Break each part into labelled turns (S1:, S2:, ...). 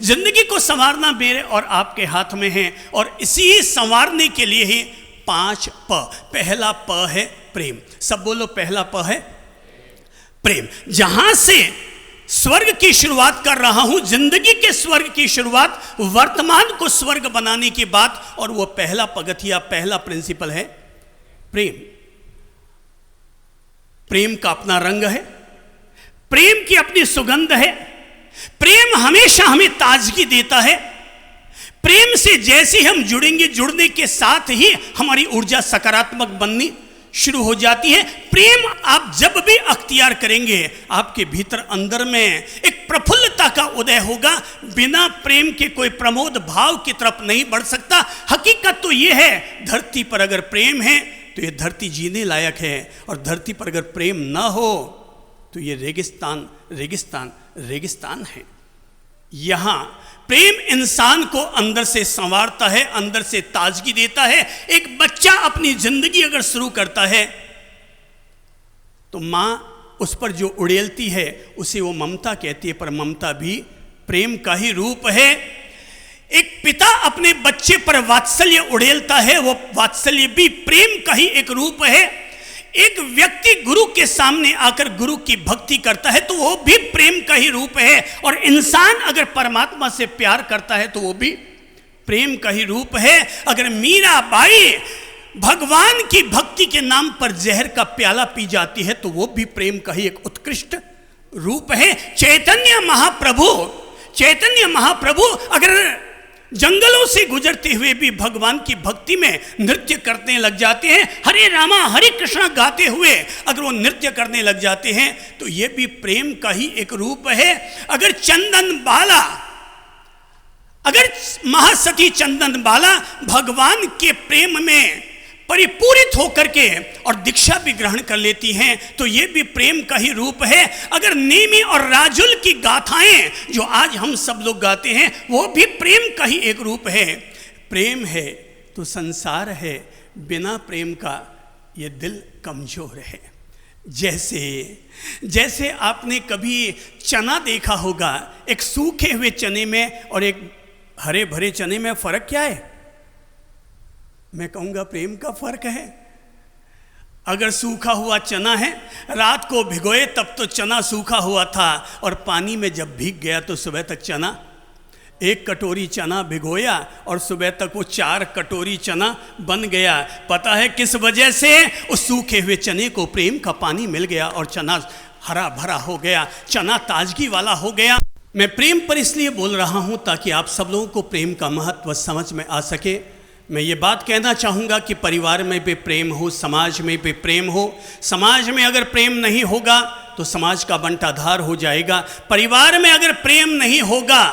S1: जिंदगी को संवारना मेरे और आपके हाथ में है, और इसी संवारने के लिए ही 5 प। पहला प है प्रेम। सब बोलो, पहला प है प्रेम। जहां से स्वर्ग की शुरुआत कर रहा हूं, जिंदगी के स्वर्ग की शुरुआत, वर्तमान को स्वर्ग बनाने की बात, और वो पहला पगथिया, पहला प्रिंसिपल है प्रेम। प्रेम का अपना रंग है, प्रेम की अपनी सुगंध है, प्रेम हमेशा हमें ताजगी देता है। प्रेम से जैसे हम जुड़ेंगे, जुड़ने के साथ ही हमारी ऊर्जा सकारात्मक बननी शुरू हो जाती है। प्रेम आप जब भी अख्तियार करेंगे, आपके भीतर अंदर में एक प्रफुल्लता का उदय होगा। बिना प्रेम के कोई प्रमोद भाव की तरफ नहीं बढ़ सकता। हकीकत तो यह है, धरती पर अगर प्रेम है तो ये धरती जीने लायक है, और धरती पर अगर प्रेम ना हो तो ये रेगिस्तान रेगिस्तान रेगिस्तान है। यहां प्रेम इंसान को अंदर से संवारता है, अंदर से ताजगी देता है। एक बच्चा अपनी जिंदगी अगर शुरू करता है तो मां उस पर जो उड़ेलती है उसे वो ममता कहती है, पर ममता भी प्रेम का ही रूप है। एक पिता अपने बच्चे पर वात्सल्य उड़ेलता है, वो वात्सल्य भी प्रेम का ही एक रूप है। एक व्यक्ति गुरु के सामने आकर गुरु की भक्ति करता है तो वो भी प्रेम का ही रूप है। और इंसान अगर परमात्मा से प्यार करता है तो वो भी प्रेम का ही रूप है। अगर मीराबाई भगवान की भक्ति के नाम पर जहर का प्याला पी जाती है तो वो भी प्रेम का ही एक उत्कृष्ट रूप है। चैतन्य महाप्रभु अगर जंगलों से गुजरते हुए भी भगवान की भक्ति में नृत्य करने लग जाते हैं, हरे रामा हरे कृष्णा गाते हुए अगर वो नृत्य करने लग जाते हैं तो ये भी प्रेम का ही एक रूप है। अगर महासती चंदन बाला भगवान के प्रेम में परिपूरित होकर के और दीक्षा भी ग्रहण कर लेती हैं तो ये भी प्रेम का ही रूप है। अगर नेमी और राजुल की गाथाएं जो आज हम सब लोग गाते हैं वो भी प्रेम का ही एक रूप है। प्रेम है तो संसार है, बिना प्रेम का ये दिल कमजोर है। जैसे आपने कभी चना देखा होगा, एक सूखे हुए चने में और एक हरे भरे चने में फर्क क्या है? मैं कहूँगा प्रेम का फर्क है। अगर सूखा हुआ चना है, रात को भिगोए तब तो चना सूखा हुआ था, और पानी में जब भीग गया तो सुबह तक चना, 1 कटोरी चना भिगोया और सुबह तक वो 4 कटोरी चना बन गया। पता है किस वजह से? उस सूखे हुए चने को प्रेम का पानी मिल गया और चना हरा भरा हो गया, चना ताजगी वाला हो गया। मैं प्रेम पर इसलिए बोल रहा हूँ ताकि आप सब लोगों को प्रेम का महत्व समझ में आ सके। मैं ये बात कहना चाहूँगा कि परिवार में भी प्रेम हो, समाज में भी प्रेम हो। समाज में अगर प्रेम नहीं होगा तो समाज का बंटाधार हो जाएगा। परिवार में अगर प्रेम नहीं होगा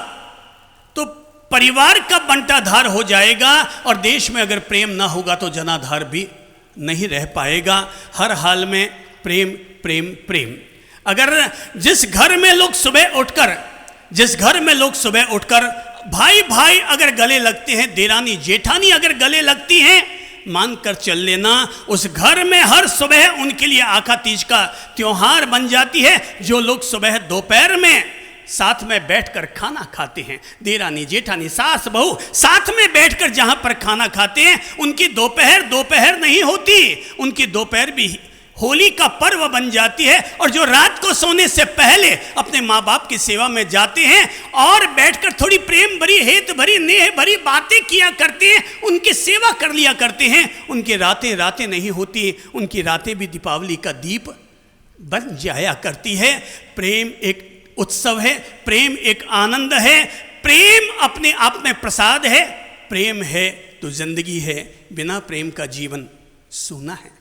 S1: तो परिवार का बंटाधार हो जाएगा, और देश में अगर प्रेम ना होगा तो जनाधार भी नहीं रह पाएगा। हर हाल में प्रेम प्रेम प्रेम। अगर जिस घर में लोग सुबह उठकर भाई भाई अगर गले लगते हैं, देरानी जेठानी अगर गले लगती हैं, मानकर चल लेना उस घर में हर सुबह उनके लिए आखा तीज का त्योहार बन जाती है। जो लोग सुबह दोपहर में साथ में बैठकर खाना खाते हैं, देरानी जेठानी सास बहू साथ में बैठकर जहां पर खाना खाते हैं, उनकी दोपहर नहीं होती, उनकी दोपहर भी होली का पर्व बन जाती है। और जो रात को सोने से पहले अपने माँ बाप की सेवा में जाते हैं और बैठकर थोड़ी प्रेम भरी, हेत भरी, नेह भरी बातें किया करते हैं, उनकी सेवा कर लिया करते हैं, उनकी रातें नहीं होती, उनकी रातें भी दीपावली का दीप बन जाया करती है। प्रेम एक उत्सव है, प्रेम एक आनंद है, प्रेम अपने आप में प्रसाद है। प्रेम है तो जिंदगी है, बिना प्रेम का जीवन सूना है।